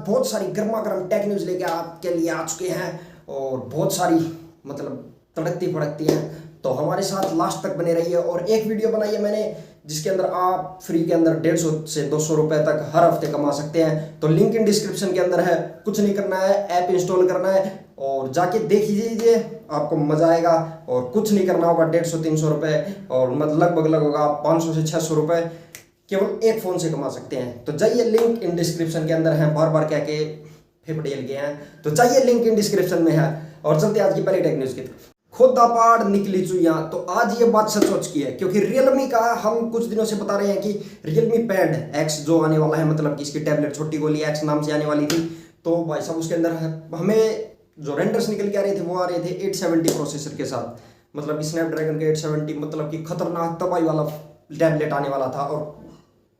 बहुत सारी गर्मा गर्म टेक न्यूज़ लेके आपके लिए आ चुके हैं और बहुत सारी मतलब तड़कती फड़कती हैं। तो हमारे साथ लास्ट तक बने रहिए। और एक वीडियो बनाई है मैंने जिसके अंदर आप फ्री के अंदर 150 से 200 रुपए तक हर हफ्ते कमा सकते हैं। तो लिंक इन डिस्क्रिप्शन के अंदर है। कुछ नहीं करना है, ऐप इंस्टॉल करना है और जाके देख लीजिए, आपको मजा आएगा। और कुछ नहीं करना होगा, 150-300 रुपए और मतलब लगभग होगा 500 से 600 रुपए केवल एक फोन से कमा सकते हैं। तो जाइए, लिंक इन डिस्क्रिप्शन के अंदर है। बार बार कह के फेफड़ेल गए हैं, तो जाइए लिंक इन डिस्क्रिप्शन में है। और चलते आज की पहली टेक न्यूज की तरफ। खुदा पाड़ निकली चुईया। तो आज ये बात सच सोच की है, क्योंकि रियलमी का हम कुछ दिनों से बता रहे हैं कि रियलमी पैड एक्स जो आने वाला है, मतलब कि इसकी टैबलेट छोटी गोली एक्स नाम से आने वाली थी। तो भाई साहब उसके अंदर हमें जो रेंडर्स निकल के आ रहे थे वो आ रहे थे 870 प्रोसेसर के साथ, मतलब कि स्नैपड्रैगन के 870, मतलब कि खतरनाक तबाही वाला टैबलेट आने वाला था। और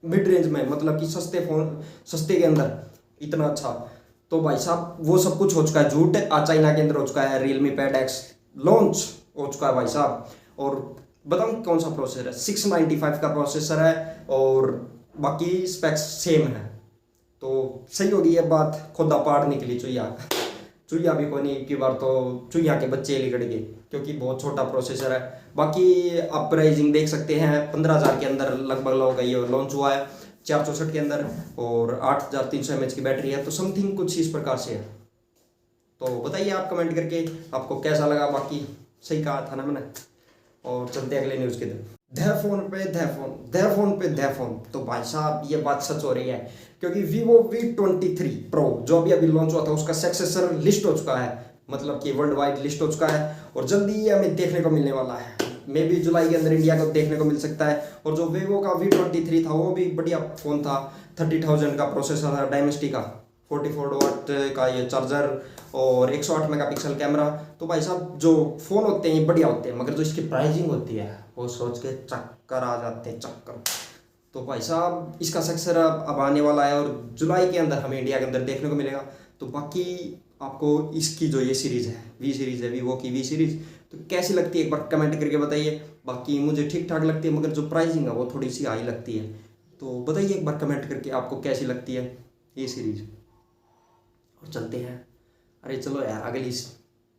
मिड रेंज में, मतलब कि सस्ते के अंदर इतना अच्छा। तो भाई साहब वो सब कुछ हो चुका है झूठ। आज चाइना के अंदर हो चुका है रियलमी पैड एक्स लॉन्च हो चुका है भाई साहब। और बताऊं कौन सा प्रोसेसर है, 695 का प्रोसेसर है और बाकी स्पेक्स सेम है। तो सही होगी ये बात, खुदा पाड़ निकली चुईया। चुईया भी कोई नहीं, की बार तो चुईया के बच्चे लिगड़ गए, क्योंकि बहुत छोटा प्रोसेसर है। बाकी आप प्राइसिंग देख सकते हैं, 15,000 के अंदर लगभग होगा ये लॉन्च हुआ है, 464 के अंदर और 8300 mAh की बैटरी है। तो समथिंग कुछ इस प्रकार से है। तो बताइए आप कमेंट करके आपको कैसा लगा। बाकी सही कहा था ना मैंने। और चलते अगले न्यूज़ की तरफ। ध फोन पे ध फोन, ध फोन पे ध फोन। तो भाई साहब ये बात सच हो रही है, क्योंकि Vivo V23 Pro जो अभी लॉन्च हुआ था उसका सक्सेसर लिस्ट हो चुका है, मतलब कि वर्ल्ड वाइड लिस्ट हो चुका है और जल्दी ये हमें देखने को मिलने वाला है। मे भी जुलाई के अंदर इंडिया को देखने को मिल सकता है। और जो Vivo का V23 था वो भी बढ़िया फोन था, 30,000 का प्रोसेसर था, डायमेंसिटी का, 44 वाट का ये चार्जर और 108 मेगापिक्सल कैमरा। तो भाई साहब जो फ़ोन होते हैं ये बढ़िया होते हैं, मगर जो इसकी प्राइसिंग होती है वो सोच के चक्कर आ जाते हैं, चक्कर। तो भाई साहब इसका सक्सेसर अब आने वाला है और जुलाई के अंदर हमें इंडिया के अंदर देखने को मिलेगा। तो बाकी आपको इसकी जो ये सीरीज़ है, वी सीरीज़ है, वीवो की वी सीरीज़, तो कैसी लगती है एक बार कमेंट करके बताइए। बाकी मुझे ठीक ठाक लगती है, मगर जो प्राइसिंग है वो थोड़ी सी हाई लगती है। तो बताइए एक बार कमेंट करके आपको कैसी लगती है ये सीरीज़। और चलते हैं, अरे चलो यार अगली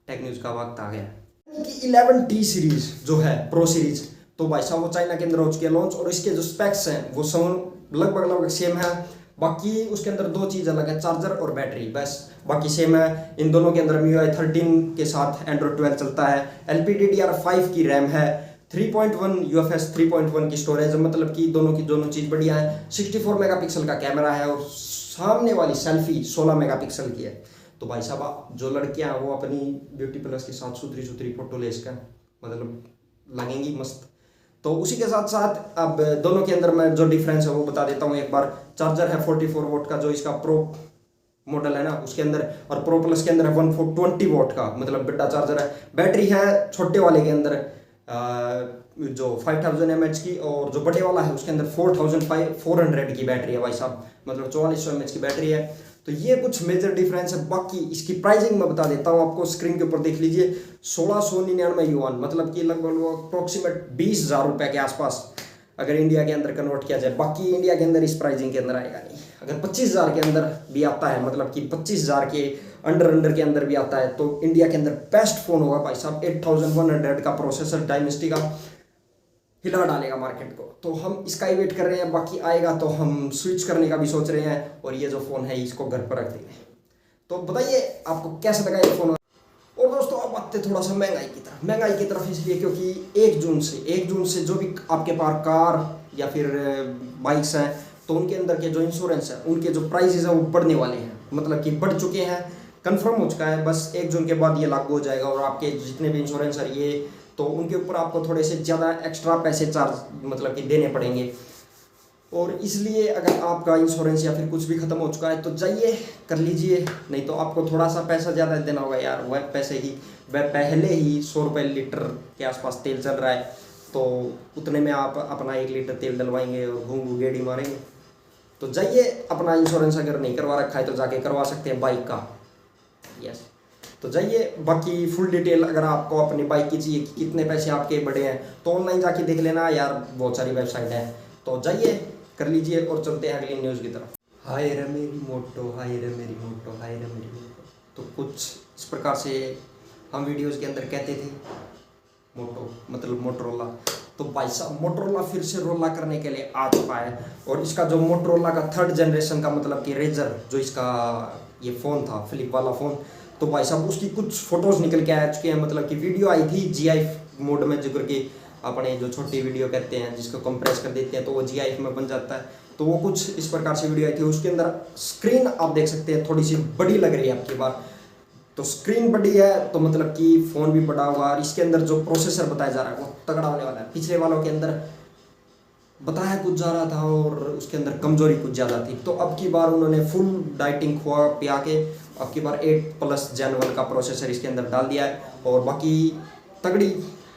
टेक न्यूज़ का वक्त आ गया कि 11T सीरीज जो है प्रो सीरीज, तो भाई साहब वो चाइना के अंदर हो चुकी है लॉन्च और इसके जो स्पेक्स हैं वो सब लगभग सेम है। बाकी उसके अंदर दो चीज़ अलग है, चार्जर और बैटरी, बस बाकी सेम है। इन दोनों के अंदर MIUI 13 के साथ Android 12 चलता है। LPDDR5 की रैम है, 3.1 UFS 3.1 की स्टोरेज, मतलब कि दोनों चीज़ बढ़िया है। 64 मेगापिक्सल का कैमरा है और सामने वाली सेल्फी 16 मेगापिक्सल की है। तो भाई साहब जो लड़कियां वो अपनी ब्यूटी प्लस के साथ सुथरी फोटो ले इसका मतलब लगेंगी मस्त। तो उसी के साथ साथ अब दोनों के अंदर मैं जो डिफरेंस है वो बता देता हूँ एक बार। चार्जर है 44 वोट का जो इसका प्रो मॉडल है ना उसके अंदर, और प्रो प्लस के अंदर है 120 वोट का, मतलब बड़ा चार्जर है। बैटरी है छोटे वाले के अंदर जो 5000 mAh की, और जो बड़े वाला है उसके अंदर 4400 की बैटरी है भाई साहब, मतलब 4400 mAh की बैटरी है। तो ये कुछ मेजर डिफरेंस है। बाकी इसकी प्राइसिंग मैं बता देता हूँ आपको, स्क्रीन के ऊपर देख लीजिए, 1699 युआन, मतलब कि लगभग अप्रोक्सीमेट 20,000 रुपये के आसपास अगर इंडिया के अंदर कन्वर्ट किया जाए। बाकी इंडिया के अंदर इस प्राइसिंग के अंदर आएगा नहीं। अगर 25,000 के अंदर भी आता है, मतलब कि 25,000 के अंडर के अंदर भी आता है, तो इंडिया के अंदर बेस्ट फोन होगा भाई साहब। 8100 का प्रोसेसर डायमेंसिटी का हिला डालेगा मार्केट को। तो हम इसका ही वेट कर रहे हैं, बाकी आएगा तो हम स्विच करने का भी सोच रहे हैं और ये जो फ़ोन है इसको घर पर रख देंगे। तो बताइए आपको कैसा लगा ये फ़ोन। और दोस्तों अब आते थोड़ा सा महंगाई की तरफ इसलिए क्योंकि 1 जून से जो भी आपके पास कार या फिर बाइक्स हैं तो उनके अंदर के जो इंश्योरेंस है उनके जो प्राइसेस हैं वो बढ़ने वाले हैं, मतलब कि बढ़ चुके हैं, कंफर्म हो चुका है। बस 1 जून के बाद ये लागू हो जाएगा और आपके जितने भी इंश्योरेंस है ये, तो उनके ऊपर आपको थोड़े से ज़्यादा एक्स्ट्रा पैसे चार्ज मतलब कि देने पड़ेंगे। और इसलिए अगर आपका इंश्योरेंस या फिर कुछ भी ख़त्म हो चुका है तो जाइए कर लीजिए, नहीं तो आपको थोड़ा सा पैसा ज़्यादा देना होगा यार। वह पहले ही 100 रुपये लीटर के आसपास तेल चल रहा है, तो उतने में आप अपना 1 लीटर तेल डलवाएंगे और घूम गेड़ी मारेंगे। तो जाइए अपना इंश्योरेंस अगर नहीं करवा रखा है तो जाके करवा सकते हैं बाइक का, यस। तो जाइए, बाकी फुल डिटेल अगर आपको अपनी बाइक की चाहिए कि कितने पैसे आपके बढ़े हैं तो ऑनलाइन जाके देख लेना यार, बहुत सारी वेबसाइट है। तो जाइए कर लीजिए और चलते हैं अगली न्यूज़ की तरफ। हाय रे मेरी मोटो, हाय रे मेरी मोटो, हाय रे मेरी मोटो। तो कुछ इस प्रकार से हम वीडियोस के अंदर कहते थे, मोटो मतलब मोटरोला। तो भाई साहब मोटरोला फिर से रोला करने के लिए आ चुका है। और इसका जो मोटरोला का 3rd जनरेशन का मतलब कि रेजर जो इसका ये फ़ोन था, फ्लिप वाला फ़ोन, तो भाई साहब उसकी कुछ फ़ोटोज़ निकल के आ चुके हैं। मतलब कि वीडियो आई थी GIF मोड में, जिक्र की अपने जो छोटी वीडियो कहते हैं जिसको कंप्रेस कर देते हैं तो वो GIF में बन जाता है। तो वो कुछ इस प्रकार से वीडियो आई थी। उसके अंदर स्क्रीन आप देख सकते हैं थोड़ी सी बड़ी लग रही है आपकी बार। तो स्क्रीन बड़ी है तो मतलब कि फ़ोन भी बड़ा होगा। और इसके अंदर जो प्रोसेसर बताया जा रहा है वो तगड़ा होने वाला है। पिछले वालों के अंदर बताया कुछ जा रहा था और उसके अंदर कमजोरी कुछ ज़्यादा थी। तो अब की बार उन्होंने फुल डाइटिंग खुआ पिया के अब की बार 8+ Gen 1 का प्रोसेसर इसके अंदर डाल दिया है। और बाकी तगड़ी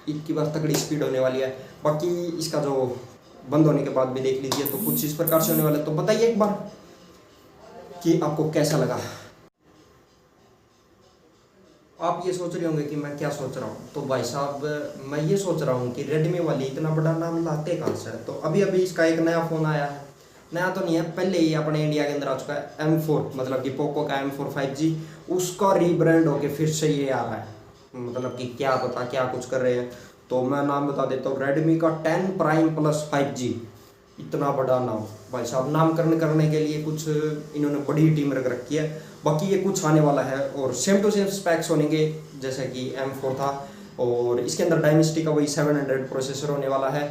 की बार तगड़ी स्पीड होने वाली है। बाकी इसका जो बंद होने के बाद भी देख लीजिए तो कुछ इस प्रकार से होने वाला है। तो बताइए एक बार कि आपको कैसा लगा। आप ये सोच रहे होंगे कि मैं क्या सोच रहा हूँ। तो भाई साहब मैं ये सोच रहा हूँ कि रेडमी वाली इतना बड़ा नाम लाते कहाँ से। तो अभी अभी इसका एक नया फ़ोन आया है, नया तो नहीं है, पहले ही अपने इंडिया के अंदर आ चुका है M4, मतलब कि पोको का M4 5G। उसका रीब्रांड होके फिर से ये आ रहा है, मतलब कि क्या पता क्या कुछ कर रहे हैं। तो मैं नाम बता देता हूँ, रेडमी का 10 प्राइम प्लस 5G। इतना बड़ा नाम भाई साहब, नामकरण करने के लिए कुछ इन्होंने बड़ी टीम रख रखी है। बाकी ये कुछ आने वाला है और सेम टू सेम स्पेक्स होंगे जैसे कि M4 था। और इसके अंदर डायमेंसिटी का वही 700 प्रोसेसर होने वाला है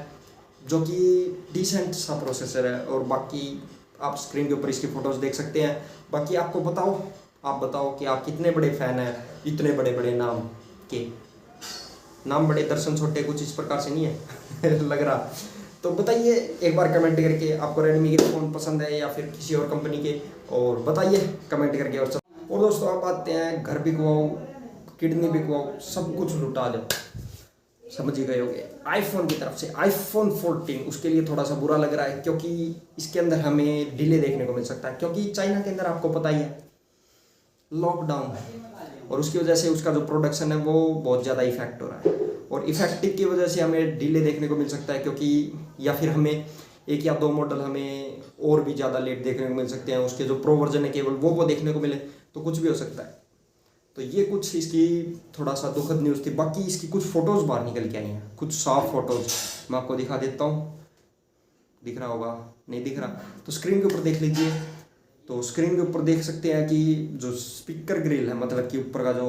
जो कि डिसेंट सा प्रोसेसर है। और बाकी आप स्क्रीन के ऊपर इसकी फ़ोटोज़ देख सकते हैं। बाकी आपको बताओ, आप बताओ कि आप कितने बड़े फ़ैन हैं इतने बड़े बड़े नाम के। नाम बड़े दर्शन छोटे, कुछ इस प्रकार से नहीं है लग रहा। तो बताइए एक बार कमेंट करके आपको रेडमी के फ़ोन पसंद है या फिर किसी और कंपनी के, और बताइए कमेंट करके। और दोस्तों आप आते हैं, घर बिकवाओ, किडनी बिकवाओ, सब कुछ लुटा दो, समझ ही गए होंगे। आईफोन की तरफ से आईफोन 14 उसके लिए थोड़ा सा बुरा लग रहा है क्योंकि इसके अंदर हमें डिले देखने को मिल सकता है। क्योंकि चाइना के अंदर आपको पता ही है लॉकडाउन है और उसकी वजह से उसका जो प्रोडक्शन है वो बहुत ज़्यादा इफेक्ट हो रहा है। और इफेक्टिव की वजह से हमें डिले देखने को मिल सकता है, क्योंकि या फिर हमें 1 या 2 मॉडल हमें और भी ज़्यादा लेट देखने को मिल सकते हैं। उसके जो प्रो वर्जन है केवल वो देखने को मिले, तो कुछ भी हो सकता है। तो ये कुछ इसकी थोड़ा सा दुखद न्यूज़ थी। बाकी इसकी कुछ फ़ोटोज़ बाहर निकल के आई हैं, कुछ साफ फ़ोटोज़ मैं आपको दिखा देता हूँ। दिख रहा होगा, नहीं दिख रहा तो स्क्रीन के ऊपर देख लीजिए। तो स्क्रीन के ऊपर देख सकते हैं कि जो स्पीकर ग्रिल है, मतलब कि ऊपर का जो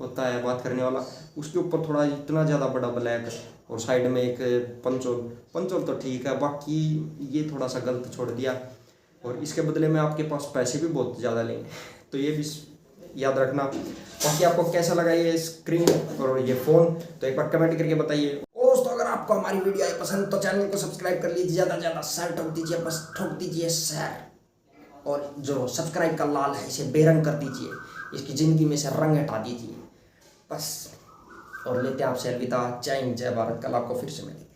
होता है बात करने वाला, उसके ऊपर थोड़ा इतना ज़्यादा बड़ा ब्लैक और साइड में एक पंचोल तो ठीक है, बाकी ये थोड़ा सा गलत छोड़ दिया। और इसके बदले में आपके पास पैसे भी बहुत ज़्यादा लेंगे, तो ये भी याद रखना। बाकी आपको कैसा लगा ये स्क्रीन और ये फ़ोन, तो एक बार कमेंट करके बताइए। दोस्तों अगर आपको हमारी वीडियो आई पसंद तो चैनल को सब्सक्राइब कर लीजिए, ज़्यादा से ज़्यादा शेयर ठोक दीजिए, बस ठोक दीजिए शेयर। और जो सब्सक्राइब का लाल है इसे बेरंग कर दीजिए, इसकी ज़िंदगी में से रंग हटा दीजिए बस। और लेते हैं आपसे अलविदा। जय हिंद, जय भारत। कल आपको फिर से मिलेंगे।